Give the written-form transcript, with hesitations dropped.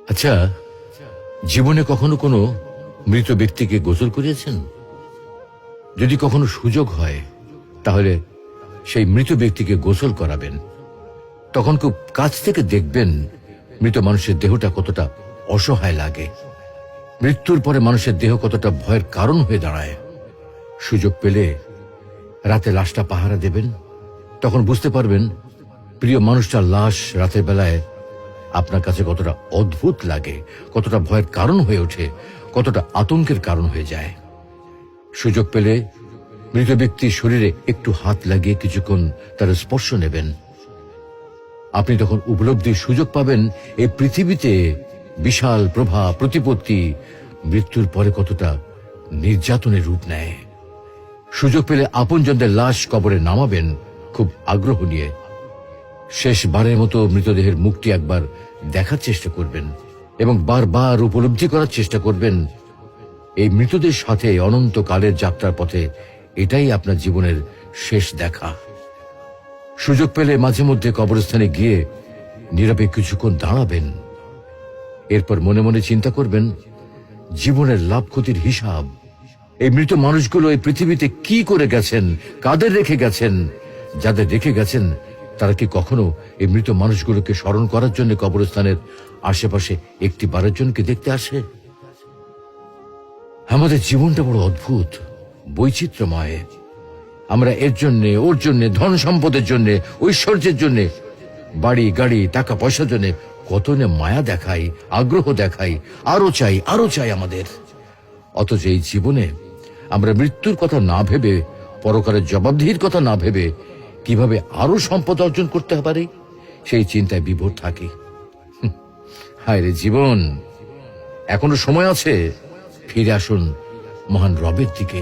আচ্ছা, জীবনে কখনো কোনো মৃত ব্যক্তিকে গোসল করিয়েছেন? যদি কখনো সুযোগ হয় তাহলে সেই মৃত ব্যক্তিকে গোসল করাবেন। তখন খুব কাছ থেকে দেখবেন মৃত মানুষের দেহটা কতটা অসহায় লাগে, মৃত্যুর পরে মানুষের দেহ কতটা ভয়ের কারণ হয়ে দাঁড়ায়। সুযোগ পেলে রাতে লাশটা পাহারা দেবেন, তখন বুঝতে পারবেন প্রিয় মানুষটার লাশ রাতের বেলায় আপনার কাছে কতটা অদ্ভুত লাগে, কতটা ভয়ের কারণ হয়ে ওঠে, কতটা আতঙ্কের কারণ হয়ে যায়। সুযোগ পেলে মৃত ব্যক্তির শরীরে একটু হাত লাগিয়ে কিছুক্ষণ তার স্পর্শ নেবেন। আপনি তখন উপলব্ধির সুযোগ পাবেন এই পৃথিবীতে বিশাল প্রভা প্রতিপত্তি মৃত্যুর পরে কতটা নির্যাতনের রূপ নেয়। সুযোগ পেলে আপনজনদের লাশ কবরে নামাবেন খুব আগ্রহ নিয়ে। শেষবারের মতো মৃতদেহের মুখটি একবার দেখার চেষ্টা করবেন এবং বারবার উপলব্ধি করার চেষ্টা করবেন এই মৃতদের সাথে অনন্তকালের যাত্রার পথে এটাই আপনার জীবনের শেষ দেখা। সুযোগ পেলে মাঝে মধ্যে কবরস্থানে গিয়ে নীরবে কিছুক্ষণ দাঁড়াবেন। এরপর মনে মনে চিন্তা করবেন জীবনের লাভ ক্ষতির হিসাব। এই মৃত মানুষগুলো এই পৃথিবীতে কি করে গেছেন, কাদের রেখে গেছেন। যাদের রেখে গেছেন তারা কি কখনো এই মৃত মানুষগুলোকে স্মরণ করার জন্য কবরস্থানের আশেপাশে একটি বারের জনকে দেখতে আসে? আমাদের জীবনটা বড় অদ্ভুত, বৈচিত্র্যময়। আমরা এর জন্য, ওর জন্য, ধন সম্পদের জন্য, ঐশ্বর্যের জন্য, বাড়ি গাড়ি টাকা পয়সার জন্য কত না মায়া দেখাই, আগ্রহ দেখাই, আরো চাই আরো চাই আমাদের। অথচ এই জীবনে আমরা মৃত্যুর কথা না ভেবে, পরকালের জবাবদিহির কথা না ভেবে কিভাবে আরো সম্পদ অর্জন করতে পারি সেই চিন্তায় বিভোর থাকি। হায় রে জীবন, এখনো সময় আছে, ফিরে আসুন মহান রবের দিকে।